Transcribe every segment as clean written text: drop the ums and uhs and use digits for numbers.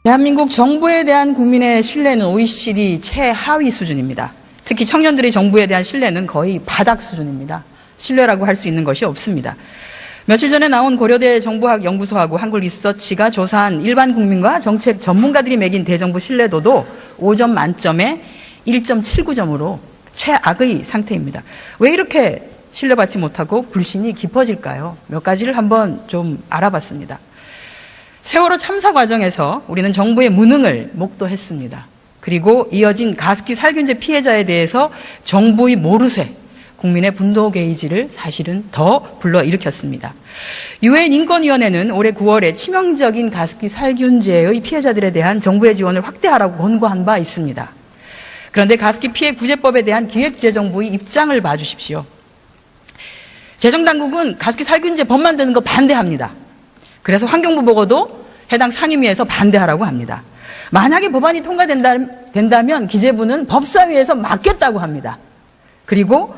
대한민국 정부에 대한 국민의 신뢰는 OECD 최하위 수준입니다. 특히 청년들의 정부에 대한 신뢰는 거의 바닥 수준입니다. 신뢰라고 할 수 있는 것이 없습니다. 며칠 전에 나온 고려대 정부학연구소하고 한국리서치가 조사한 일반 국민과 정책 전문가들이 매긴 대정부 신뢰도도 5점 만점에 1.79점으로 최악의 상태입니다. 왜 이렇게 신뢰받지 못하고 불신이 깊어질까요? 몇 가지를 한번 좀 알아봤습니다. 세월호 참사 과정에서 우리는 정부의 무능을 목도했습니다. 그리고 이어진 가습기 살균제 피해자에 대해서 정부의 모르쇠, 국민의 분노 게이지를 사실은 더 불러일으켰습니다. 유엔 인권위원회는 올해 9월에 치명적인 가습기 살균제의 피해자들에 대한 정부의 지원을 확대하라고 권고한 바 있습니다. 그런데 가습기 피해 구제법에 대한 기획재정부의 입장을 봐주십시오. 재정당국은 가습기 살균제 법 만드는 거 반대합니다. 그래서 환경부 보고도 해당 상임위에서 반대하라고 합니다. 만약에 법안이 통과된다면 기재부는 법사위에서 막겠다고 합니다. 그리고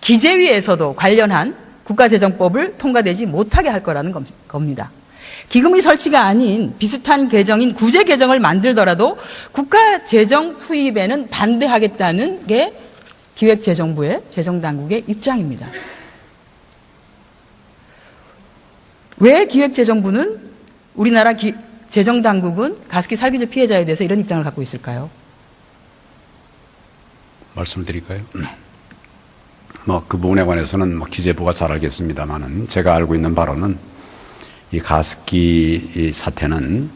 기재위에서도 관련한 국가재정법을 통과되지 못하게 할 거라는 겁니다. 기금의 설치가 아닌 비슷한 개정인 구제 개정을 만들더라도 국가재정 투입에는 반대하겠다는 게 기획재정부의 재정당국의 입장입니다. 왜 기획재정부는 우리나라 재정당국은 가습기 살균제 피해자에 대해서 이런 입장을 갖고 있을까요? 말씀을 드릴까요? 그 부분에 관해서는 기재부가 잘 알겠습니다만은 제가 알고 있는 바로는 이 가습기 사태는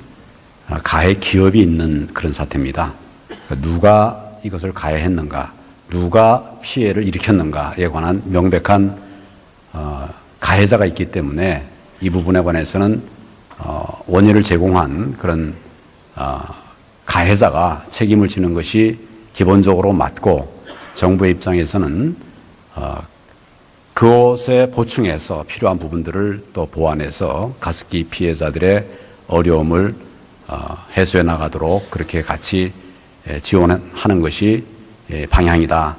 가해 기업이 있는 그런 사태입니다. 누가 이것을 가해했는가, 누가 피해를 일으켰는가에 관한 명백한 가해자가 있기 때문에 이 부분에 관해서는 원인을 제공한 그런 가해자가 책임을 지는 것이 기본적으로 맞고 정부의 입장에서는 그것에 보충해서 필요한 부분들을 또 보완해서 가습기 피해자들의 어려움을 해소해 나가도록 그렇게 같이 지원하는 것이 방향이다.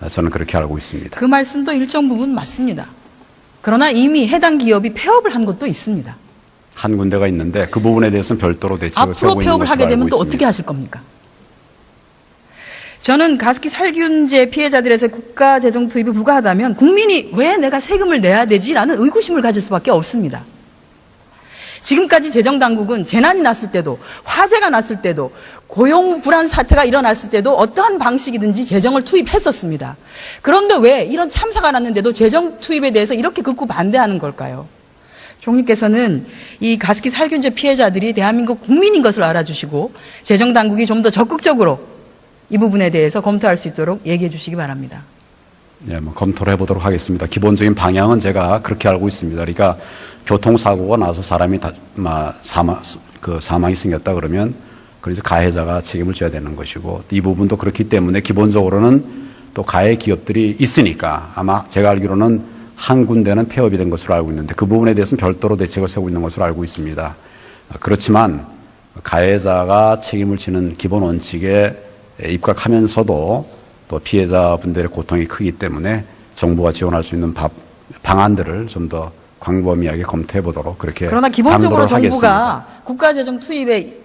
저는 그렇게 알고 있습니다. 그 말씀도 일정 부분 맞습니다. 그러나 이미 해당 기업이 폐업을 한 곳도 있습니다. 한 군데가 있는데 그 부분에 대해서는 별도로 대책을 세우고 있는 것으로 알고 있습니다. 앞으로 폐업을 하게 되면 또 어떻게 하실 겁니까? 저는 가습기 살균제 피해자들에서 국가 재정 투입이 불가하다면 국민이 왜 내가 세금을 내야 되지라는 의구심을 가질 수밖에 없습니다. 지금까지 재정당국은 재난이 났을 때도 화재가 났을 때도 고용 불안 사태가 일어났을 때도 어떠한 방식이든지 재정을 투입했었습니다. 그런데 왜 이런 참사가 났는데도 재정 투입에 대해서 이렇게 극구 반대하는 걸까요? 총리께서는 이 가습기 살균제 피해자들이 대한민국 국민인 것을 알아주시고 재정당국이 좀 더 적극적으로 이 부분에 대해서 검토할 수 있도록 얘기해 주시기 바랍니다. 네, 검토를 해보도록 하겠습니다. 기본적인 방향은 제가 그렇게 알고 있습니다. 그러니까 교통사고가 나서 사람이 사망이 생겼다 그러면 그래서 가해자가 책임을 져야 되는 것이고 이 부분도 그렇기 때문에 기본적으로는 또 가해 기업들이 있으니까 아마 제가 알기로는 한 군데는 폐업이 된 것으로 알고 있는데 그 부분에 대해서는 별도로 대책을 세우고 있는 것으로 알고 있습니다. 그렇지만 가해자가 책임을 지는 기본 원칙에 입각하면서도 또 피해자분들의 고통이 크기 때문에 정부가 지원할 수 있는 방안들을 좀 더 광범위하게 검토해 보도록 그렇게 그러나 기본적으로 정부가 하겠습니다. 국가재정 투입에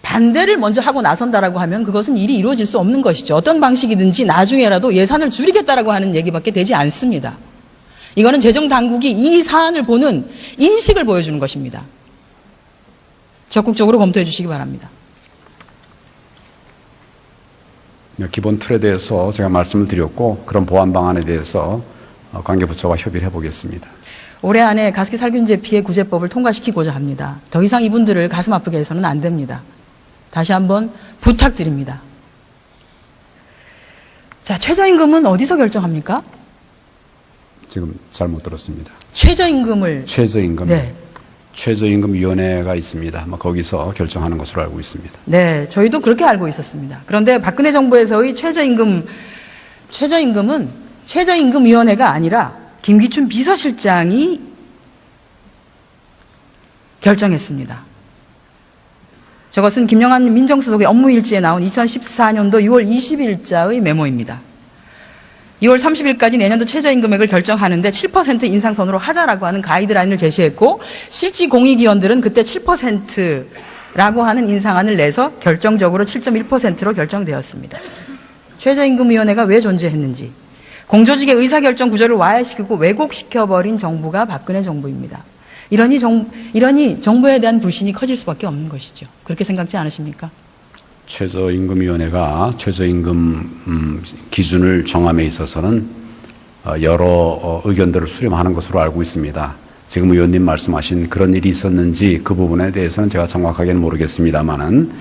반대를 먼저 하고 나선다라고 하면 그것은 일이 이루어질 수 없는 것이죠. 어떤 방식이든지 나중에라도 예산을 줄이겠다라고 하는 얘기밖에 되지 않습니다. 이거는 재정당국이 이 사안을 보는 인식을 보여주는 것입니다. 적극적으로 검토해 주시기 바랍니다. 기본 틀에 대해서 제가 말씀을 드렸고 그런 보완 방안에 대해서 관계부처와 협의를 해보겠습니다. 올해 안에 가습기 살균제 피해 구제법을 통과시키고자 합니다. 더 이상 이분들을 가슴 아프게 해서는 안 됩니다. 다시 한번 부탁드립니다. 자, 최저임금은 어디서 결정합니까? 지금 잘못 들었습니다. 최저임금을. 최저임금. 네. 최저임금위원회가 있습니다. 거기서 결정하는 것으로 알고 있습니다. 네, 저희도 그렇게 알고 있었습니다. 그런데 박근혜 정부에서의 최저임금은 최저임금위원회가 아니라 김기춘 비서실장이 결정했습니다. 저것은 김영한 민정수석의 업무일지에 나온 2014년도 6월 20일자의 메모입니다. 2월 30일까지 내년도 최저임금액을 결정하는데 7% 인상선으로 하자라고 하는 가이드라인을 제시했고 실지 공익위원들은 그때 7% 라고 하는 인상안을 내서 결정적으로 7.1%로 결정되었습니다. 최저임금위원회가 왜 존재했는지, 공조직의 의사결정 구조를 와해시키고 왜곡시켜버린 정부가 박근혜 정부입니다. 이러니 정부에 대한 불신이 커질 수밖에 없는 것이죠. 그렇게 생각지 않으십니까? 최저임금위원회가 최저임금 기준을 정함에 있어서는 여러 의견들을 수렴하는 것으로 알고 있습니다. 지금 의원님 말씀하신 그런 일이 있었는지 그 부분에 대해서는 제가 정확하게는 모르겠습니다만은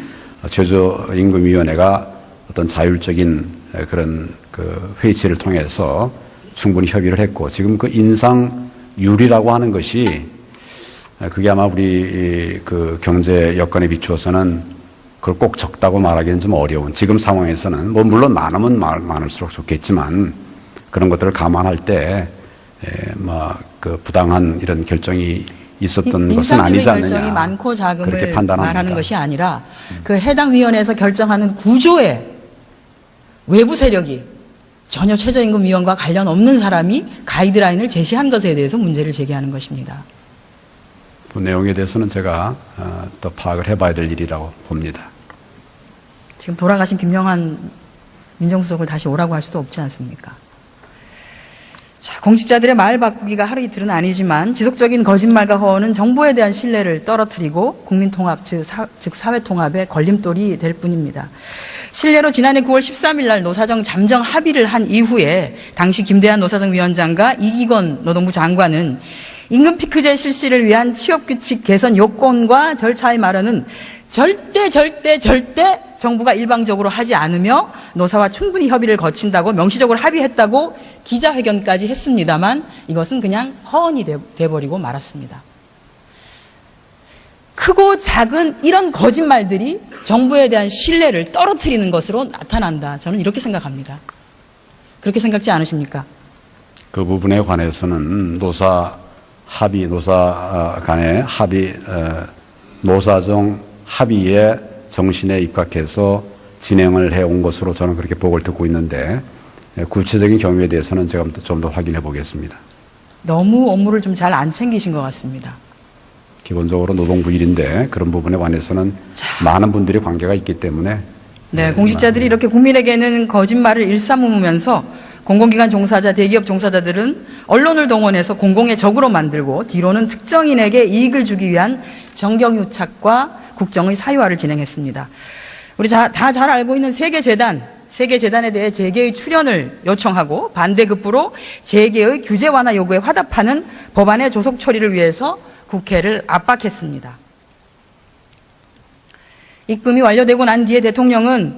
최저임금위원회가 어떤 자율적인 그런 그 회의체를 통해서 충분히 협의를 했고, 지금 그 인상률이라고 하는 것이 그게 아마 우리 그 경제 여건에 비추어서는 그걸 꼭 적다고 말하기는 좀 어려운, 지금 상황에서는 뭐 물론 많으면 많을수록 좋겠지만 그런 것들을 감안할 때 그 부당한 이런 결정이 있었던 것은 아니지 않느냐, 결정이 많고 작음을 그렇게 판단합니다. 말하는 것이 아니라 그 해당 위원회에서 결정하는 구조에 외부 세력이 전혀 최저임금위원과 관련 없는 사람이 가이드라인을 제시한 것에 대해서 문제를 제기하는 것입니다. 그 내용에 대해서는 제가 더 파악을 해봐야 될 일이라고 봅니다. 지금 돌아가신 김영한 민정수석을 다시 오라고 할 수도 없지 않습니까? 자, 공직자들의 말 바꾸기가 하루 이틀은 아니지만 지속적인 거짓말과 허언은 정부에 대한 신뢰를 떨어뜨리고 국민통합, 즉 사회통합의 걸림돌이 될 뿐입니다. 실례로 지난해 9월 13일 날 노사정 잠정 합의를 한 이후에 당시 김대한 노사정 위원장과 이기건 노동부 장관은 임금 피크제 실시를 위한 취업규칙 개선 요건과 절차의 마련은 절대 정부가 일방적으로 하지 않으며 노사와 충분히 협의를 거친다고 명시적으로 합의했다고 기자회견까지 했습니다만 이것은 그냥 허언이 돼버리고 말았습니다. 크고 작은 이런 거짓말들이 정부에 대한 신뢰를 떨어뜨리는 것으로 나타난다. 저는 이렇게 생각합니다. 그렇게 생각지 않으십니까? 그 부분에 관해서는 노사 간의 합의, 노사정 합의의 정신에 입각해서 진행을 해온 것으로 저는 그렇게 보고를 듣고 있는데, 구체적인 경우에 대해서는 제가 좀 더 확인해 보겠습니다. 너무 업무를 좀 잘 안 챙기신 것 같습니다. 기본적으로 노동부 일인데 그런 부분에 관해서는 많은 분들이 관계가 있기 때문에. 네, 공직자들이 이렇게 국민에게는 거짓말을 일삼으면서 공공기관 종사자, 대기업 종사자들은 언론을 동원해서 공공의 적으로 만들고 뒤로는 특정인에게 이익을 주기 위한 정경유착과 국정의 사유화를 진행했습니다. 우리 다 잘 알고 있는 세계재단에 대해 재계의 출연을 요청하고 반대급부로 재계의 규제 완화 요구에 화답하는 법안의 조속 처리를 위해서 국회를 압박했습니다. 입금이 완료되고 난 뒤에 대통령은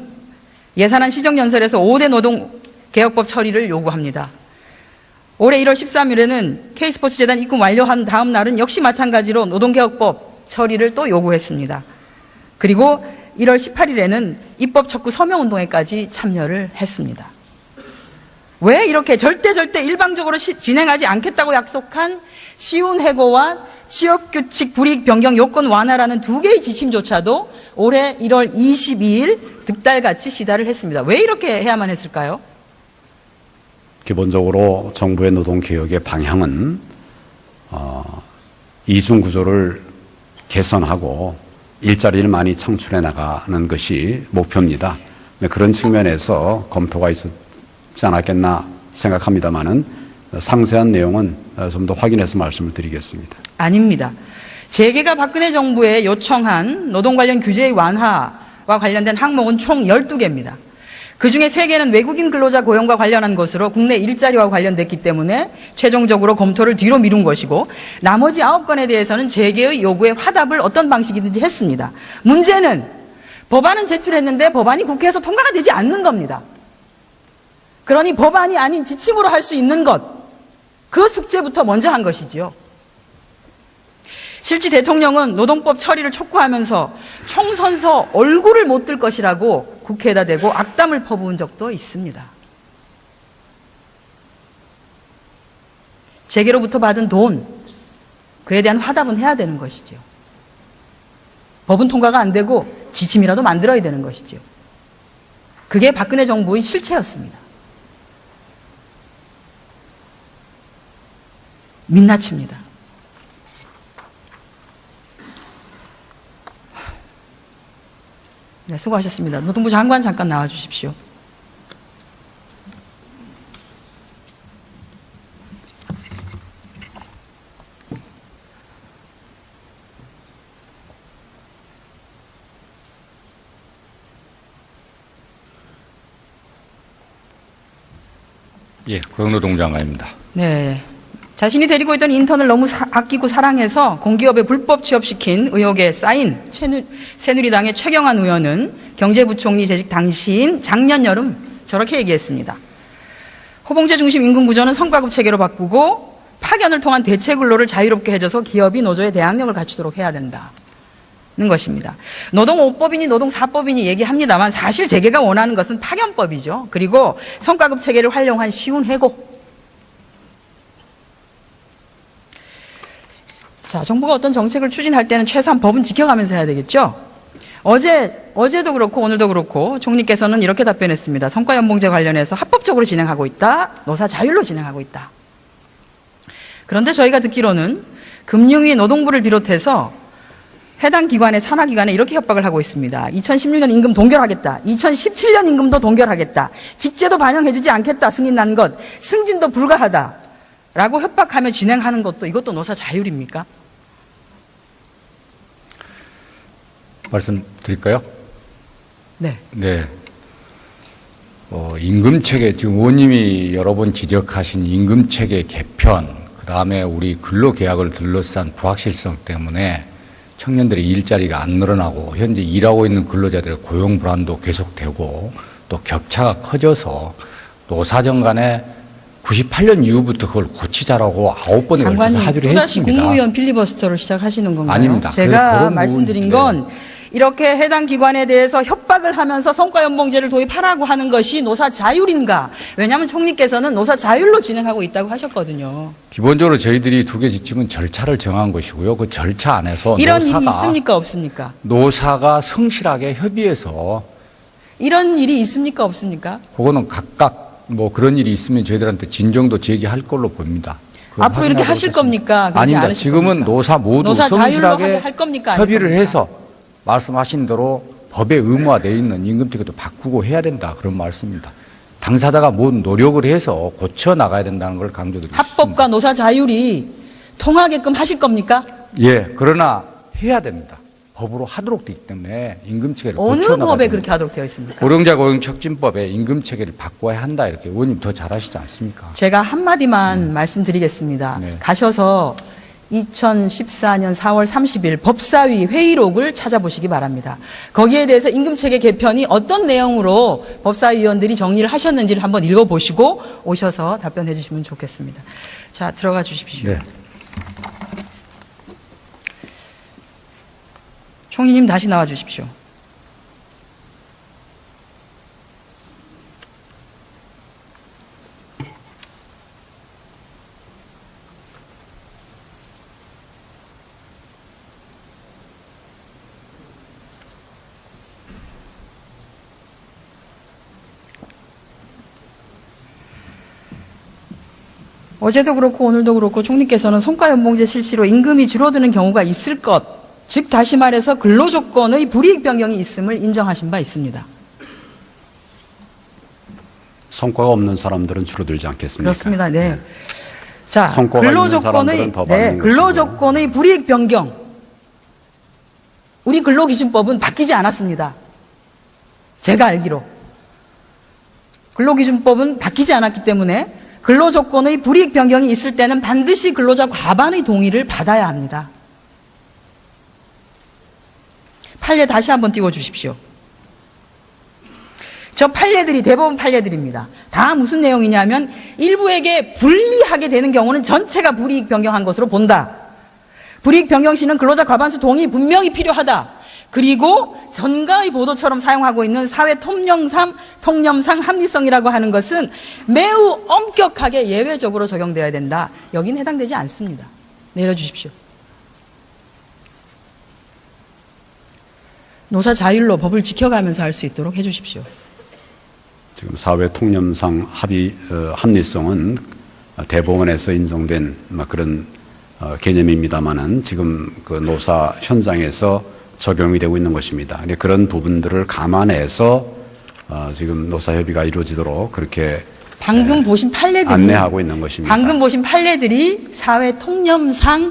예산안 시정연설에서 5대 노동개혁법 처리를 요구합니다. 올해 1월 13일에는 K스포츠재단 입금 완료한 다음 날은 역시 마찬가지로 노동개혁법 처리를 또 요구했습니다. 그리고 1월 18일에는 입법 촉구 서명운동회까지 참여를 했습니다. 왜 이렇게 절대 일방적으로 진행하지 않겠다고 약속한 쉬운 해고와 취업규칙 불이익 변경 요건 완화라는 두 개의 지침조차도 올해 1월 22일 득달같이 시달을 했습니다. 왜 이렇게 해야만 했을까요? 기본적으로 정부의 노동개혁의 방향은 이중구조를 개선하고 일자리를 많이 창출해 나가는 것이 목표입니다. 그런 측면에서 검토가 있었지 않았겠나 생각합니다마는 상세한 내용은 좀 더 확인해서 말씀을 드리겠습니다. 아닙니다. 재계가 박근혜 정부에 요청한 노동 관련 규제의 완화와 관련된 항목은 총 12개입니다. 그중에 3개는 외국인 근로자 고용과 관련한 것으로 국내 일자리와 관련됐기 때문에 최종적으로 검토를 뒤로 미룬 것이고, 나머지 9건에 대해서는 재계의 요구에 화답을 어떤 방식이든지 했습니다. 문제는 법안은 제출했는데 법안이 국회에서 통과가 되지 않는 겁니다. 그러니 법안이 아닌 지침으로 할 수 있는 것, 그 숙제부터 먼저 한 것이지요. 실제 대통령은 노동법 처리를 촉구하면서 총선서 얼굴을 못 들 것이라고 국회에다 대고 악담을 퍼부은 적도 있습니다. 재계로부터 받은 돈, 그에 대한 화답은 해야 되는 것이죠. 법은 통과가 안 되고 지침이라도 만들어야 되는 것이죠. 그게 박근혜 정부의 실체였습니다. 민낯입니다. 네, 수고하셨습니다. 노동부 장관 잠깐 나와 주십시오. 예, 고영노동 장관입니다. 네. 자신이 데리고 있던 인턴을 너무 아끼고 사랑해서 공기업에 불법 취업시킨 의혹에 쌓인 새누리당의 최경환 의원은 경제부총리 재직 당시인 작년 여름 저렇게 얘기했습니다. 호봉제 중심 임금 구조는 성과급 체계로 바꾸고 파견을 통한 대체 근로를 자유롭게 해줘서 기업이 노조의 대항력을 갖추도록 해야 된다는 것입니다. 노동 5법이니 노동 4법이니 얘기합니다만 사실 재계가 원하는 것은 파견법이죠. 그리고 성과급 체계를 활용한 쉬운 해고. 자, 정부가 어떤 정책을 추진할 때는 최소한 법은 지켜가면서 해야 되겠죠. 어제도 그렇고 오늘도 그렇고 총리께서는 이렇게 답변했습니다. 성과연봉제 관련해서 합법적으로 진행하고 있다. 노사 자율로 진행하고 있다. 그런데 저희가 듣기로는 금융위 노동부를 비롯해서 해당 기관의 산하기관에 이렇게 협박을 하고 있습니다. 2016년 임금 동결하겠다. 2017년 임금도 동결하겠다. 직제도 반영해주지 않겠다. 승인 난 것. 승진도 불가하다. 라고 협박하며 진행하는 것도 이것도 노사 자율입니까? 말씀드릴까요? 네. 네. 임금체계, 지금 의원님이 여러 번 지적하신 임금체계 개편, 그 다음에 우리 근로계약을 둘러싼 불확실성 때문에 청년들의 일자리가 안 늘어나고 현재 일하고 있는 근로자들의 고용 불안도 계속되고 또 격차가 커져서 노사정 간에 98년 이후부터 그걸 고치자라고 9번에 걸쳐서 합의를 또다시 했습니다. 국무위원 필리버스터를 시작하시는 건가요? 아닙니다. 제가 말씀드린 건 이렇게 해당 기관에 대해서 협박을 하면서 성과연봉제를 도입하라고 하는 것이 노사 자율인가? 왜냐하면 총리께서는 노사 자율로 진행하고 있다고 하셨거든요. 기본적으로 저희들이 두 개 지침은 절차를 정한 것이고요. 그 절차 안에서 이런 일이 있습니까? 없습니까? 노사가 성실하게 협의해서 이런 일이 있습니까? 없습니까? 그거는 각각 뭐 그런 일이 있으면 저희들한테 진정도 제기할 걸로 봅니다. 앞으로 이렇게 하실 겁니까? 그러지 아닙니다. 않으실 지금은 겁니까? 노사 모두 노사 자율로 하게 성실하게 할 겁니까? 아닐 협의를 겁니까? 해서 말씀하신 대로 법에 의무화되어 있는 임금체계도 바꾸고 해야 된다. 그런 말씀입니다. 당사자가 뭔 노력을 해서 고쳐 나가야 된다는 걸 강조드리고 싶습니다. 합법과 노사 자율이 통하게끔 하실 겁니까? 예, 그러나 해야 됩니다. 법으로 하도록 되기 때문에 임금체계를 어느 고쳐 나가야 법에 됩니다. 그렇게 하도록 되어 있습니까? 고령자 고용촉진법에 임금체계를 바꿔야 한다. 이렇게 의원님 더 잘하시지 않습니까? 제가 한마디만 말씀드리겠습니다. 네. 가셔서 2014년 4월 30일 법사위 회의록을 찾아보시기 바랍니다. 거기에 대해서 임금체계 개편이 어떤 내용으로 법사위 위원들이 정리를 하셨는지를 한번 읽어보시고 오셔서 답변해 주시면 좋겠습니다. 자, 들어가 주십시오. 네. 총리님 다시 나와 주십시오. 어제도 그렇고 오늘도 그렇고 총리께서는 성과연봉제 실시로 임금이 줄어드는 경우가 있을 것, 즉 다시 말해서 근로조건의 불이익 변경이 있음을 인정하신 바 있습니다. 성과가 없는 사람들은 줄어들지 않겠습니까? 그렇습니다. 네. 자, 성과가 있는 사람들은 더 많은 근로조건의 불이익 변경. 우리 근로기준법은 바뀌지 않았습니다. 제가 알기로. 근로기준법은 바뀌지 않았기 때문에 근로조건의 불이익 변경이 있을 때는 반드시 근로자 과반의 동의를 받아야 합니다. 판례 다시 한번 띄워주십시오. 저 판례들이 대법원 판례들입니다. 다 무슨 내용이냐면 일부에게 불리하게 되는 경우는 전체가 불이익 변경한 것으로 본다. 불이익 변경 시는 근로자 과반수 동의 분명히 필요하다. 그리고 전가의 보도처럼 사용하고 있는 사회 통념상 합리성이라고 하는 것은 매우 엄격하게 예외적으로 적용되어야 된다. 여긴 해당되지 않습니다. 내려주십시오. 노사 자율로 법을 지켜가면서 할 수 있도록 해주십시오. 지금 사회 통념상 합리성은 대법원에서 인정된 그런 개념입니다만은 지금 그 노사 현장에서 적용이 되고 있는 것입니다. 그런 부분들을 감안해서 지금 노사협의가 이루어지도록 그렇게 방금 보신 판례들이 안내하고 있는 것입니다. 방금 보신 판례들이 사회 통념상에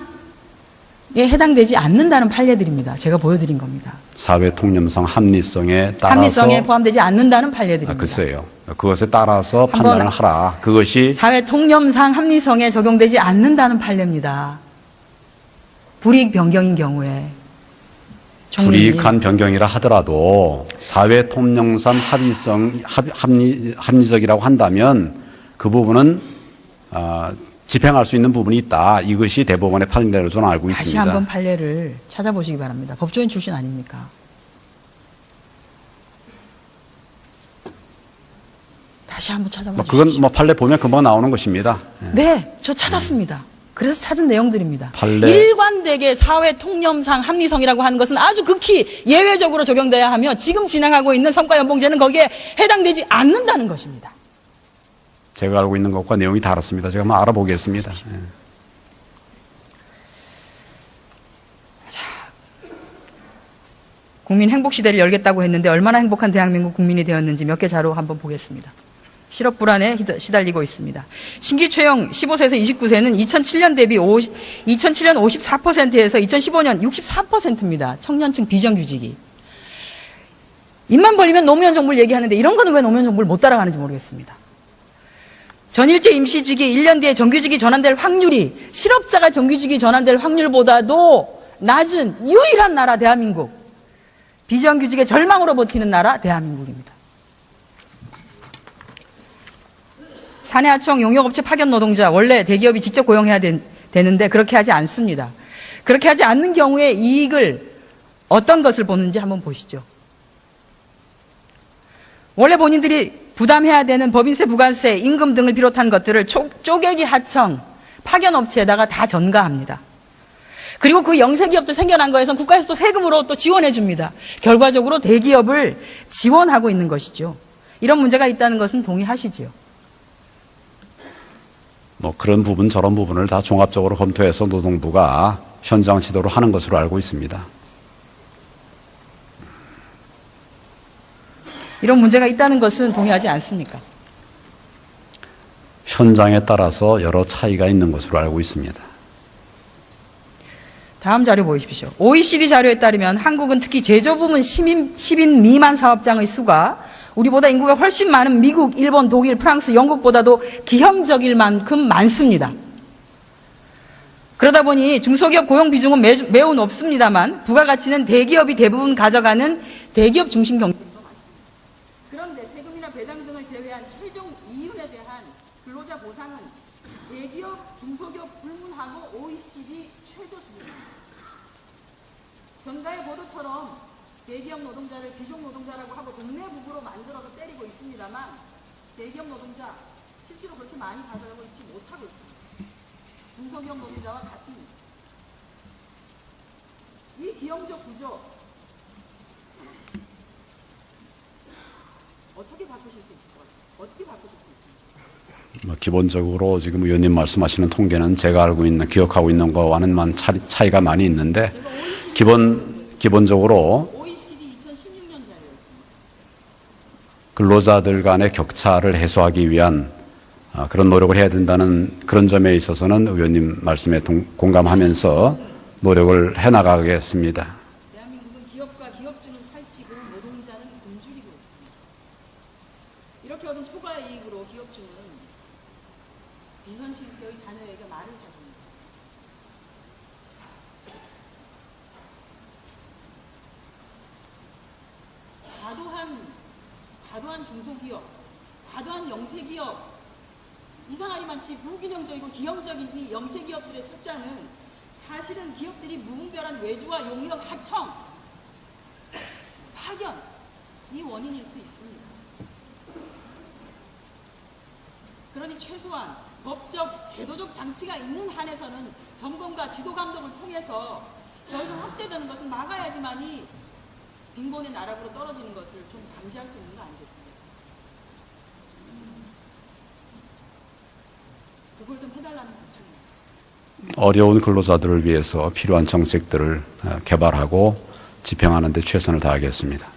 해당되지 않는다는 판례들입니다. 제가 보여드린 겁니다. 사회 통념성 합리성에 따라서 합리성에 포함되지 않는다는 판례들입니다. 글쎄요. 그것에 따라서 판단을 하라. 그것이 사회 통념상 합리성에 적용되지 않는다는 판례입니다. 불이익 변경인 경우에 총리님. 불이익한 변경이라 하더라도 사회 통념상 합리적이라고 한다면 그 부분은 집행할 수 있는 부분이 있다. 이것이 대법원의 판례로 저는 알고 다시 있습니다. 한번 판례를 찾아보시기 바랍니다. 법조인 출신 아닙니까? 다시 한번 찾아봐 주십시오. 그건 판례 보면 금방 나오는 것입니다. 네, 저 찾았습니다. 그래서 찾은 내용들입니다. 판례. 일관되게 사회 통념상 합리성이라고 하는 것은 아주 극히 예외적으로 적용돼야 하며 지금 진행하고 있는 성과연봉제는 거기에 해당되지 않는다는 것입니다. 제가 알고 있는 것과 내용이 다릅니다. 제가 한번 알아보겠습니다. 국민 행복 시대를 열겠다고 했는데 얼마나 행복한 대한민국 국민이 되었는지 몇 개 자료 한번 보겠습니다. 실업 불안에 시달리고 있습니다. 신규 채용 15세에서 29세는 2007년 대비 2007년 54%에서 2015년 64%입니다. 청년층 비정규직이. 입만 벌리면 노무현 정부를 얘기하는데 이런 거는 왜 노무현 정부를 못 따라가는지 모르겠습니다. 전일제 임시직이 1년 뒤에 정규직이 전환될 확률이 실업자가 정규직이 전환될 확률보다도 낮은 유일한 나라 대한민국. 비정규직의 절망으로 버티는 나라 대한민국입니다. 사내하청 용역업체 파견 노동자 원래 대기업이 직접 고용해야 되는데 그렇게 하지 않습니다. 그렇게 하지 않는 경우에 이익을 어떤 것을 보는지 한번 보시죠. 원래 본인들이 부담해야 되는 법인세, 부가세, 임금 등을 비롯한 것들을 쪼개기 하청, 파견업체에다가 다 전가합니다. 그리고 그 영세기업도 생겨난 거에선 국가에서 또 세금으로 또 지원해 줍니다. 결과적으로 대기업을 지원하고 있는 것이죠. 이런 문제가 있다는 것은 동의하시지요? 그런 부분 저런 부분을 다 종합적으로 검토해서 노동부가 현장 지도를 하는 것으로 알고 있습니다. 이런 문제가 있다는 것은 동의하지 않습니까? 현장에 따라서 여러 차이가 있는 것으로 알고 있습니다. 다음 자료 보십시오. OECD 자료에 따르면 한국은 특히 제조부문 10인 미만 사업장의 수가 우리보다 인구가 훨씬 많은 미국, 일본, 독일, 프랑스, 영국보다도 기형적일 만큼 많습니다. 그러다 보니 중소기업 고용 비중은 매우 높습니다만 부가가치는 대기업이 대부분 가져가는 대기업 중심 경제가 많습니다. 그런데 세금이나 배당 등을 제외한 최종 이윤에 대한 근로자 보상은 대기업, 중소기업 불문하고 OECD 최저 수준입니다. 전가의 보도처럼 대기업 노동자를 비종 노동자라고 하고 동네 북으로 만들어서 때리고 있습니다만 대기업 노동자 실제로 그렇게 많이 가져가고 있지 못하고 있습니다. 중소기업 노동자와 같습니다. 이 기형적 구조 어떻게 바꾸실 수 있을 것 같아요? 어떻게 바꾸실 수 있습니까? 기본적으로 지금 의원님 말씀하시는 통계는 제가 알고 있는, 기억하고 있는 것과는 차이가 많이 있는데 기본적으로 근로자들 간의 격차를 해소하기 위한 그런 노력을 해야 된다는 그런 점에 있어서는 의원님 말씀에 공감하면서 노력을 해나가겠습니다. 대한민국은 기업과 기업주는 살찌고 노동자는 굶주리고 있습니다. 이렇게 얻은 초과 이익으로 기업주는 비선실세의 자녀에게 말을 타줍니다. 과도한 중소기업, 과도한 영세기업, 이상하리만치 무균형적이고 기형적인 이 영세기업들의 숫자는 사실은 기업들이 무분별한 외주와 용역 하청, 파견이 원인일 수 있습니다. 그러니 최소한 법적, 제도적 장치가 있는 한에서는 점검과 지도 감독을 통해서 더 이상 확대되는 것은 막아야지만이 빈곤의 나락으로 떨어지는 것을 좀 감지할 수 있는 거 아니겠습니까? 그걸 좀 해달라는 부탁입니다. 어려운 근로자들을 위해서 필요한 정책들을 개발하고 집행하는 데 최선을 다하겠습니다.